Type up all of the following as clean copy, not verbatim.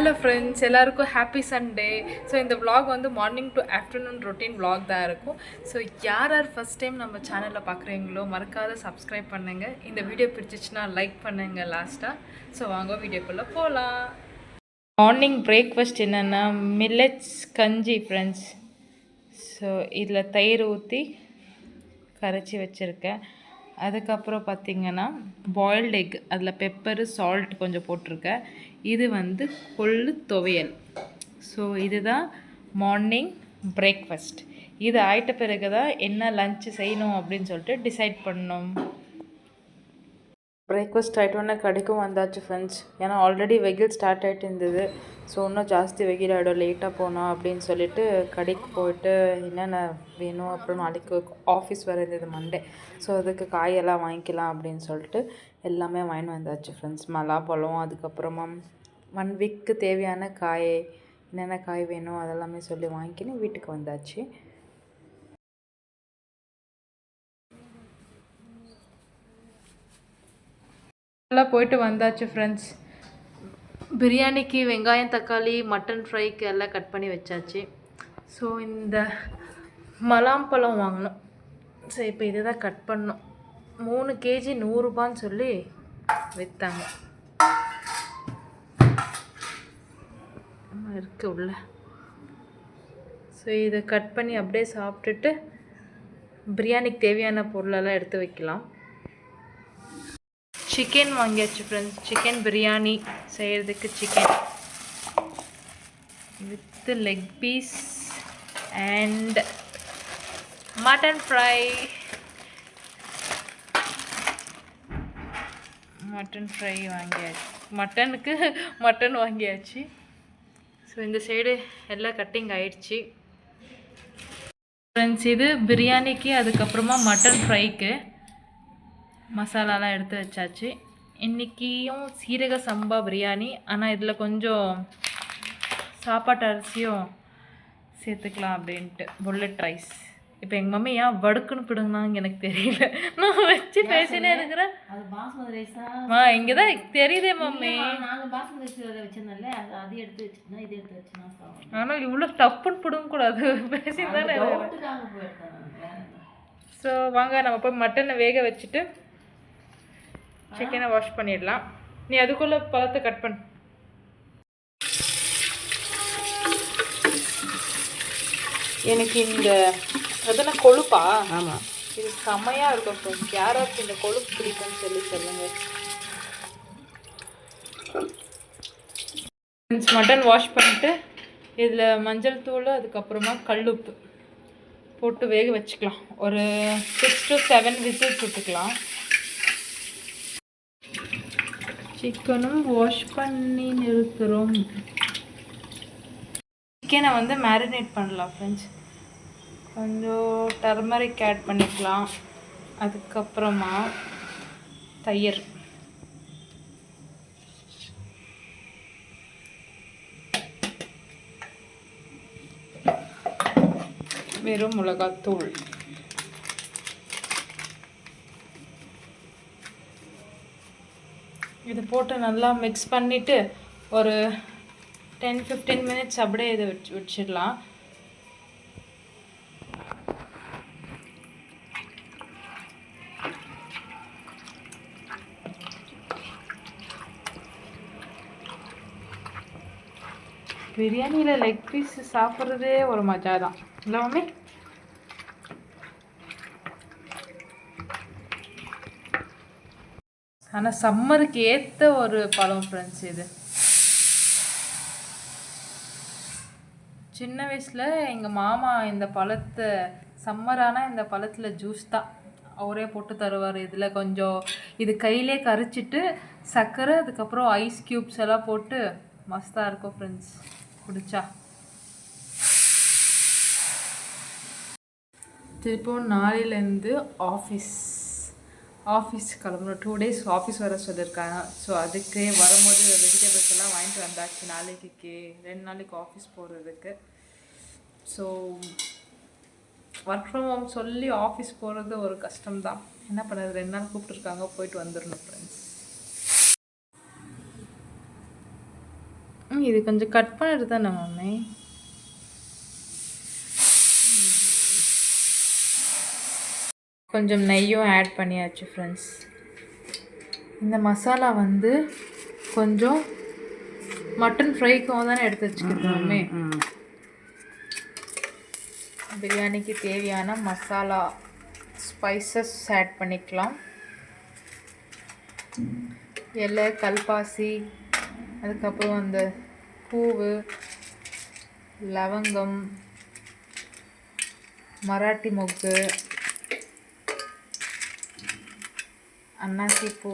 Hello friends, எல்லாருக்கும் happy Sunday. So இந்த vlog வந்து morning to afternoon routine vlog தான் இருக்கும். ஸோ யார் ஃபஸ்ட் டைம் நம்ம சேனலில் பார்க்குறீங்களோ மறக்காத சப்ஸ்கிரைப் பண்ணுங்கள். இந்த வீடியோ பிடிச்சிச்சின்னா லைக் பண்ணுங்கள் லாஸ்ட்டாக. ஸோ வாங்க வீடியோக்குள்ளே போகலாம். மார்னிங் பிரேக்ஃபாஸ்ட் என்னென்னா மில்லட்ஸ் கஞ்சி ஃப்ரெண்ட்ஸ். ஸோ இதில் தயிர் ஊற்றி கரைச்சி வச்சுருக்கேன். அதுக்கப்புறம் பார்த்திங்கன்னா பாயில்டு எக், அதில் பெப்பரு சால்ட் கொஞ்சம் போட்டிருக்கேன். இது வந்து கொள்ளு துவையல். ஸோ இதுதான் மார்னிங் பிரேக்ஃபாஸ்ட். இது ஆயிட்ட பிறகு தான் என்ன லன்ச்சு செய்யணும் அப்படின்னு சொல்லிட்டு டிசைட் பண்ணோம். பிரேக்ஃபாஸ்ட் ஆகிட்டோன்னே கடைக்கும் வந்தாச்சு ஃப்ரெண்ட்ஸ். ஏன்னா ஆல்ரெடி வெயில் ஸ்டார்ட் ஆகிட்டு இருந்தது. ஸோ இன்னும் ஜாஸ்தி வெயில் ஆகிடும் லேட்டாக போனோம் அப்படின்னு சொல்லிட்டு கடைக்கு போயிட்டு என்னென்ன வேணும், அப்புறம் நாளைக்கு ஆஃபீஸ் வர இருந்தது மண்டே. ஸோ அதுக்கு காயெல்லாம் வாங்கிக்கலாம் அப்படின்னு சொல்லிட்டு எல்லாமே வாங்கிட்டு வந்தாச்சு ஃப்ரெண்ட்ஸ். மலாப்பழம், அதுக்கப்புறமா 1 வீக்கு தேவையான காய், என்னென்ன காய் வேணும் அதெல்லாமே சொல்லி வாங்கிக்கின்னு வீட்டுக்கு வந்தாச்சு. எல்லாம் போயிட்டு வந்தாச்சு ஃப்ரெண்ட்ஸ். பிரியாணிக்கு வெங்காயம், தக்காளி, மட்டன் ஃப்ரைக்கு எல்லாம் கட் பண்ணி வச்சாச்சு. ஸோ இந்த மலாம்பழம் வாங்கினோம். ஸோ இப்போ இதை தான் கட் பண்ணோம். 3 kg 100 ரூபான்னு சொல்லி விற்றாங்க. இருக்குது உள்ள. ஸோ இதை கட் பண்ணி அப்படியே சாப்பிட்டுட்டு பிரியாணிக்கு தேவையான பொருளெல்லாம் எடுத்து வைக்கலாம். சிக்கன் வாங்கியாச்சு ஃப்ரெண்ட்ஸ். சிக்கன் பிரியாணி செய்கிறதுக்கு chicken with leg piece and mutton fry. Mutton fry வாங்கியாச்சு. மட்டன் வாங்கியாச்சு. ஸோ இந்த சைடு எல்லாம் கட்டிங் ஆயிடுச்சு ஃப்ரெண்ட்ஸ். இது பிரியாணிக்கு, அதுக்கப்புறமா மட்டன் ஃப்ரைக்கு மசாலாலாம் எடுத்து வச்சாச்சு. இன்றைக்கியும் சீரக சம்பா பிரியாணி. ஆனால் இதில் கொஞ்சம் சாப்பாட்டு அரிசியும் சேர்த்துக்கலாம் அப்படின்ட்டு. Bullet rice. இப்போ எங்கள் மம்மி ஏன் வடுக்குன்னு பிடுங்கினாங்க எனக்கு தெரியல. நான் வச்சு பேசினே இருக்கிறேன். இங்கே தான் தெரியுதே மம்மி. ஆனால் இவ்வளோ டப்புன்னு பிடுங்கக்கூடாது, பேசிதானே. ஸோ வாங்க நம்ம போய் மட்டனை வேக வச்சுட்டு சிக்கனை வாஷ் பண்ணிடலாம். நீ அதுக்குள்ளே பழத்தை கட் பண்ணு. எனக்கு இந்த அதெல்லாம் கொழுப்பா? ஆமாம், இது செம்மையாக இருக்கும். யாராச்சும் இந்த கொழுப்பு பிடிக்கும்னு சொல்லி சொல்லுங்கள். மட்டன் வாஷ் பண்ணிவிட்டு இதில் மஞ்சள் தூள், அதுக்கப்புறமா கல்லுப்பு போட்டு வேக வச்சுக்கலாம். ஒரு 6 to 7 விசில்ஸ் விட்டுக்கலாம். சிக்கனும் வாஷ் பண்ணி நிறுத்துகிறோம். சிக்கனை வந்து மேரினேட் பண்ணலாம் ஃப்ரெண்ட்ஸ். கொஞ்சம் டர்மரிக் ஆட் பண்ணிக்கலாம். அதுக்கப்புறமா தயிர், வெறும் மிளகாத்தூள், இது போட்டு நல்லா மிக்ஸ் பண்ணிவிட்டு ஒரு 10-15 மினிட்ஸ் அப்படியே இதை வச்சிடலாம். பிரியாணியில் லெக் பீஸ் சாப்பிட்றதே ஒரு மஜா தான் இல்லை மம்மி? ஆனால் சம்மருக்கு ஏற்ற ஒரு பழம் ஃப்ரெண்ட்ஸ் இது. சின்ன வயசில் எங்கள் மாமா இந்த பழத்தை சம்மரானால் இந்த பழத்தில் ஜூஸ் தான் அவரே போட்டு தருவார். இதில் கொஞ்சம் இது கையிலே கரைச்சிட்டு சர்க்கரை, அதுக்கப்புறம் ஐஸ் க்யூப்ஸ் எல்லாம் போட்டு மஸ்தாக இருக்கும் ஃப்ரெண்ட்ஸ் குடிச்சா. திருப்பவும் நாளையிலேருந்து ஆஃபீஸ் கிளம்புறோம். 2 days ஆஃபீஸ் வர சொல்லியிருக்காங்க. ஸோ அதுக்கு வரும்போது வெஜிடபிள்ஸ் எல்லாம் வாங்கிட்டு வந்தாச்சு. 2 நாளைக்கு ஆஃபீஸ் போகிறதுக்கு. ஸோ ஒர்க் ஃப்ரம் ஹோம் சொல்லி ஆஃபீஸ் போகிறது ஒரு கஷ்டம்தான். என்ன பண்ணுறது, 2 நாள் கூப்பிட்டுருக்காங்க, போயிட்டு வந்துடணும் ஃப்ரெண்ட்ஸ். இது கொஞ்சம் கட் பண்ணிட்டு தானே மம்மி? கொஞ்சம் நெய்யும் ஆட் பண்ணியாச்சு ஃப்ரெண்ட்ஸ். இந்த மசாலா வந்து கொஞ்சம் மட்டன் ஃப்ரைக்கும் தானே எடுத்து வச்சுக்கிறோமே. பிரியாணிக்கு தேவையான மசாலா ஸ்பைசஸ் ஆட் பண்ணிக்கலாம். இலை, கல்பாசி, அதுக்கப்புறம் அந்த பூவு, லவங்கம், மராட்டி மொக்கு, அன்னாசி பூ,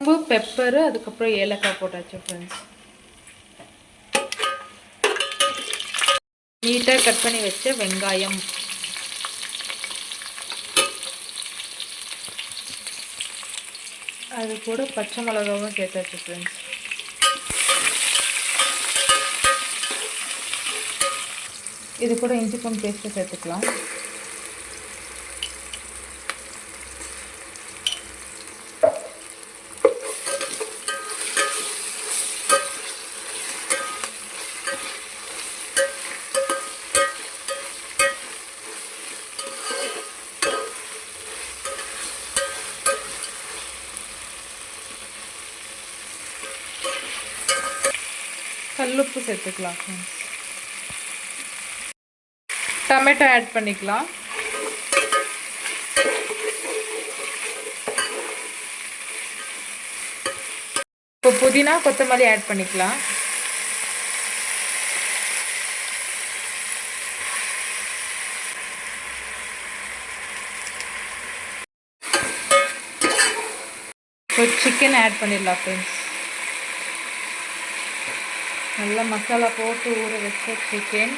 பூ, பெப்பரு, அதுக்கப்புறம் ஏலக்காய் போட்டாச்சு ஃப்ரெண்ட்ஸ். நீட்டாக கட் பண்ணி வச்ச வெங்காயம், அது கூட பச்சை மிளகாவும் சேர்த்தாச்சு ஃப்ரெண்ட்ஸ். இது கூட இஞ்சி பூண்டு பேஸ்ட்டு சேர்த்துக்கலாம். கல்லுப்பு சேர்த்துக்கலாம் ஃப்ரெண்ட்ஸ். டொமேட்டோ ஆட் பண்ணிக்கலாம். இப்போ புதினா, கொத்தமல்லி ஆட் பண்ணிக்கலாம். இப்போ சிக்கன் ஆட் பண்ணிடலாம் ஃப்ரெண்ட்ஸ். நல்லா மசாலா போட்டு ஊற வச்ச சிக்கன்.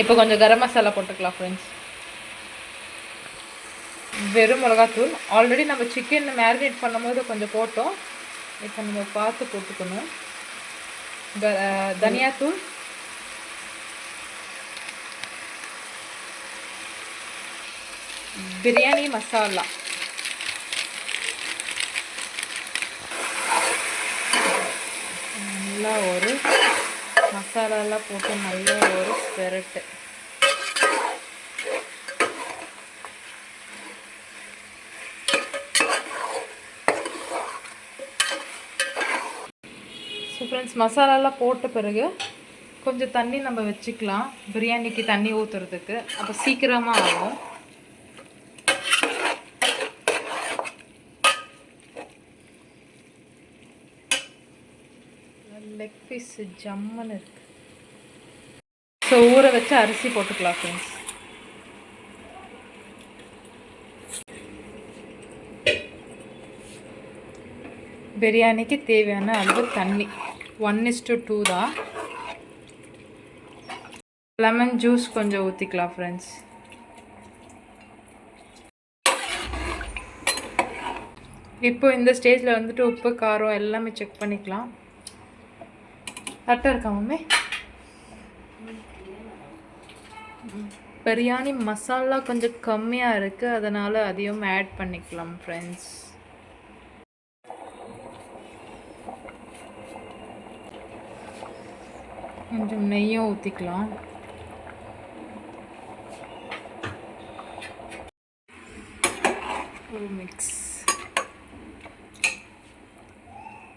இப்போ கொஞ்சம் கரம் மசாலா போட்டுக்கலாம் ஃப்ரெண்ட்ஸ். வெறும் மிளகாத்தூள் ஆல்ரெடி நம்ம சிக்கன் மேரினேட் பண்ணும்போது கொஞ்சம் போட்டோம். இப்போ நம்ம பார்த்து போட்டுக்கணும். தனியாத்தூள், பிரியாணி மசாலா, நல்லா ஒரு மசாலாலாம் போட்டு நல்லா ஒரு ஸ்பெரட்டு. ஸோ ஃப்ரெண்ட்ஸ், மசாலாலாம் போட்ட பிறகு கொஞ்சம் தண்ணி நம்ம வச்சுக்கலாம். பிரியாணிக்கு தண்ணி ஊற்றுறதுக்கு, அப்போ சீக்கிரமாக ஆகும். லெக் பீஸ் ஜம்முன்னு இருக்கு. ஸோ ஊற வச்சு அரிசி போட்டுக்கலாம் ஃப்ரெண்ட்ஸ். பிரியாணிக்கு தேவையான அளவு தண்ணி 1:2 தான். லெமன் ஜூஸ் கொஞ்சம் ஊற்றிக்கலாம் ஃப்ரெண்ட்ஸ். இப்போ இந்த ஸ்டேஜில் வந்துட்டு உப்பு, காரம் எல்லாமே செக் பண்ணிக்கலாம். கரெக்டாக இருக்கா மம்மி? பிரியாணி மசாலா கொஞ்சம் கம்மியாக இருக்குது, அதனால் அதையும் ஆட் பண்ணிக்கலாம் ஃப்ரெண்ட்ஸ். கொஞ்சம் நெய்யும் ஊற்றிக்கலாம். ஒரு மிக்ஸ்.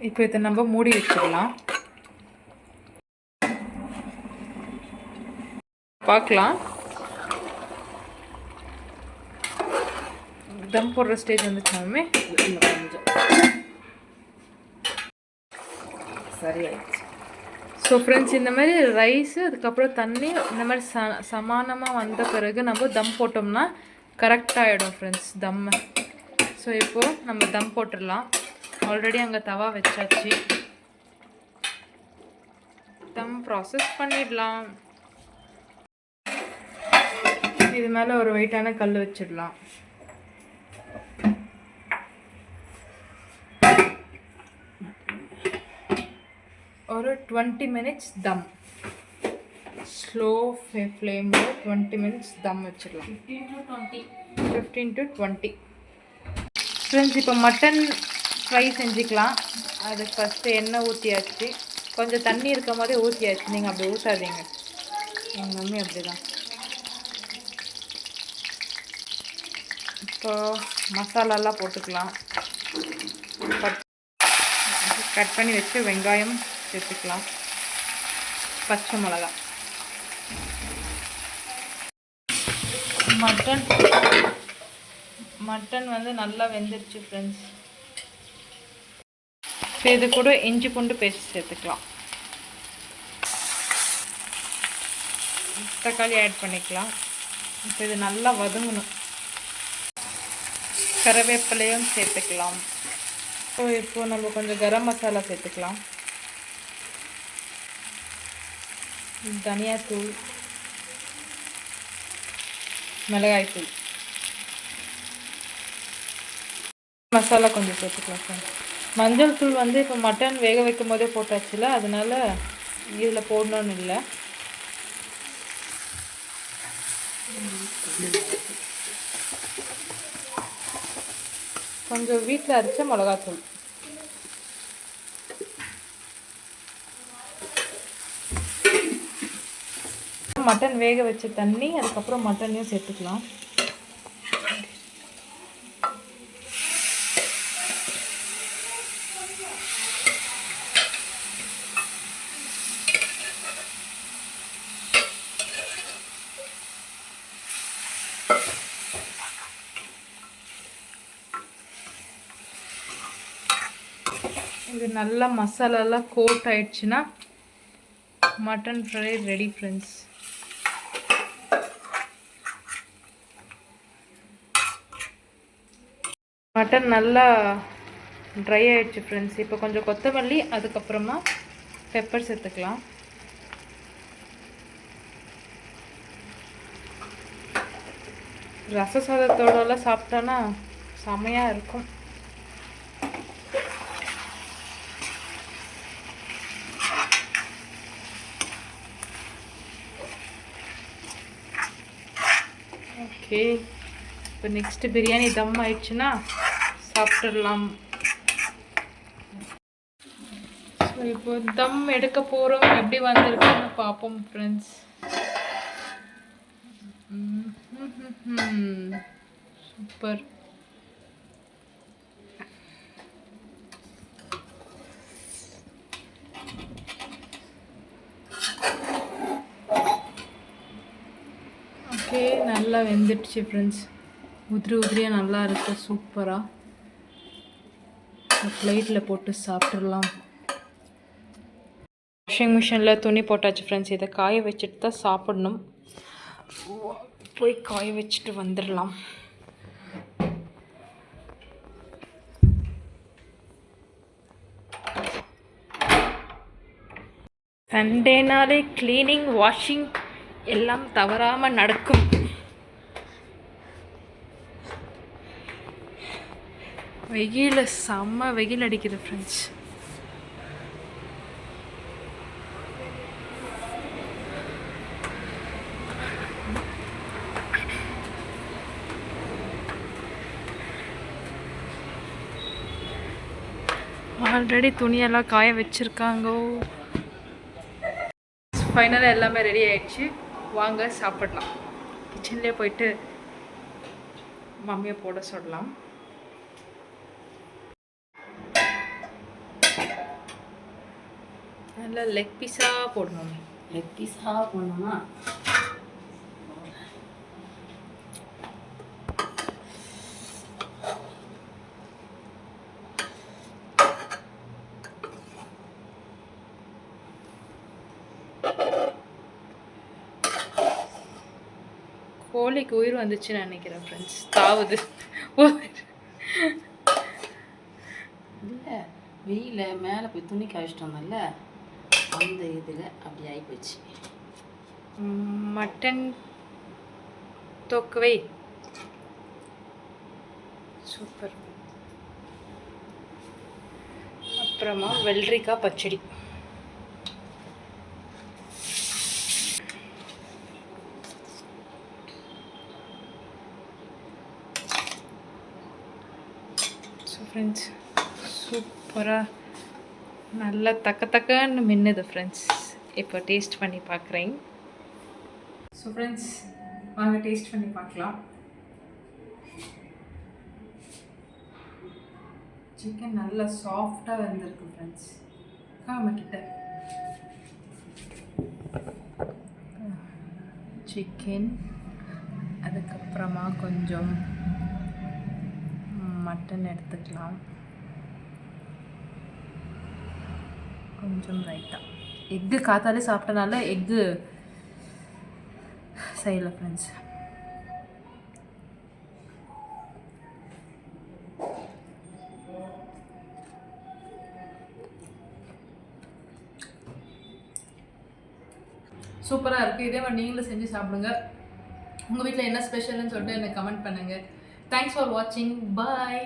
இப்போ இதை நம்ம மூடி வச்சிடலாம். பார்க்கலாம். தம் போடுற ஸ்டேஜ் வந்துச்சாலுமே சரியாயிடுச்சு. ஸோ ஃப்ரெண்ட்ஸ், இந்த மாதிரி ரைஸு, அதுக்கப்புறம் தண்ணி இந்த மாதிரி சமானமாக வந்த பிறகு நம்ம தம் போட்டோம்னா கரெக்டாகிடும் ஃப்ரெண்ட்ஸ் தம்மு. ஸோ இப்போது நம்ம தம் போட்டுடலாம். ஆல்ரெடி அங்கே தவா வச்சாச்சு. தம் ப்ராசஸ் பண்ணிடலாம். இது மேலே ஒரு வெயிட்டான கல் வச்சிடலாம். ஒரு 20 minutes தம். ஸ்லோ ஃப்ளேமில் 20 மினிட்ஸ் தம் வச்சிடலாம். 15 to 20. ஃப்ரெண்ட்ஸ், இப்போ மட்டன் ஃப்ரை செஞ்சுக்கலாம். அது ஃபஸ்ட்டு எண்ணெய் ஊற்றியாச்சு, கொஞ்சம் தண்ணி இருக்க மாதிரி ஊற்றியாச்சு. நீங்கள் அப்படி ஊற்றாதீங்க, எங்கள் மம்மி அப்படி தான். இப்போ மசாலாலாம் போட்டுக்கலாம். கட் பண்ணி வச்சு வெங்காயம் சேர்த்துக்கலாம், பச்சை மிளகா. மட்டன் வந்து நல்லா வெந்துருச்சு ஃப்ரெண்ட்ஸ். இப்போ இது கூட இஞ்சி பூண்டு பேஸ்ட் சேர்த்துக்கலாம். தக்காளி ஆட் பண்ணிக்கலாம். இப்போ இது நல்லா வதங்கணும். கறிவேப்பிலையும் சேர்த்துக்கலாம். இப்போ நம்ம கொஞ்சம் கரம் மசாலா சேர்த்துக்கலாம். தனியாத்தூள், மிளகாய்த்தூள், மசாலா கொஞ்சம் சேர்த்துக்கலாம். மஞ்சள் தூள் வந்து இப்போ மட்டன் வேக வைக்கும் போதே போட்டாச்சுல, அதனால இதில் போடணும்னு இல்லை. கொஞ்சம் வீட்டில் அரைச்ச மிளகாத்தூள். மட்டன் வேக வச்ச தண்ணி, அதுக்கப்புறம் மட்டனையும் சேர்த்துக்கலாம். இது நல்லா மசாலாலாம் கோட் ஆயிடுச்சுன்னா mutton fry ready friends. Mutton நல்லா ட்ரை ஆகிடுச்சு ஃப்ரெண்ட்ஸ். இப்போ கொஞ்சம் கொத்தமல்லி, அதுக்கப்புறமா பெப்பர் சேர்த்துக்கலாம். ரச சாதத்தோடலாம் சாப்பிட்டோன்னா செமையாக இருக்கும். ஓகே, இப்போ நெக்ஸ்ட்டு பிரியாணி தம் ஆயிடுச்சுன்னா சாப்பிட்டுடலாம். ஸோ இப்போ தம் எடுக்க போகிறோம். எப்படி வந்திருக்குன்னு பார்ப்போம் ஃப்ரெண்ட்ஸ். சூப்பர். ஓகே, நல்லா வெந்துடுச்சு ஃப்ரெண்ட்ஸ். உதிரியாக நல்லா இருக்குது, சூப்பராக. பிளேட்டில் போட்டு சாப்பிட்றலாம். வாஷிங் மிஷினில் துணி போட்டாச்சு ஃப்ரெண்ட்ஸ். இதை காய வச்சுட்டு தான் சாப்பிட்ணும். போய் காய வச்சுட்டு வந்துடலாம். சண்டேனாலே க்ளீனிங், வாஷிங் எல்லாம் தவறாமல் நடக்கும். வெயில் செம்ம வெயில் அடிக்குது ஃப்ரெண்ட்ஸ். ஆல்ரெடி துணியெல்லாம் காய வச்சுருக்காங்க. ஃபைனலாக எல்லாமே ரெடி ஆயிடுச்சு. வாங்க சாப்பிடலாம். கிச்சன்லேயே போயிட்டு மம்மியை போட சொல்லலாம். நல்லா லெக் பீஸாக போடணும். லெக் பீஸாக போடணுமா? கோழிக்கு உயிர் வந்துச்சுன்னு நினைக்கிறேன் ஃப்ரெண்ட்ஸ். தாவுது. இல்லை, வெயில மேலே போய் துணி காய்ச்சிட்டு வந்தோம்ல, அந்த இதில் அப்படி ஆகிப்போச்சு. மட்டன் தொக்குவை சூப்பர். அப்புறமா வெள்ளரிக்காய் பச்சடி. ஃப்ரெண்ட்ஸ் சூப்பராக நல்லா தக்கன்னு மின்னுது ஃப்ரெண்ட்ஸ். இப்போ டேஸ்ட் பண்ணி பார்க்குறேன். ஸோ ஃப்ரெண்ட்ஸ் வாங்க டேஸ்ட் பண்ணி பார்க்கலாம். சிக்கன் நல்லா சாஃப்டாக வெந்திருக்கு ஃப்ரெண்ட்ஸ். கிட்ட சிக்கன், அதுக்கப்புறமா கொஞ்சம் மட்டன் எடுத்துக்கலாம், கொஞ்சம் ரைட்டா. எக்கு காத்தாலே சாப்பிட்டனால எக்கு செய்யலை ஃப்ரெண்ட்ஸ். சூப்பராக இருக்குது. இதே மாதிரி நீங்களும் செஞ்சு சாப்பிடுங்க. உங்கள் வீட்டில் என்ன ஸ்பெஷல்னு சொல்லிட்டு எனக்கு கமெண்ட் பண்ணுங்கள். தேங்க்ஸ் ஃபார் வாட்சிங். பாய்.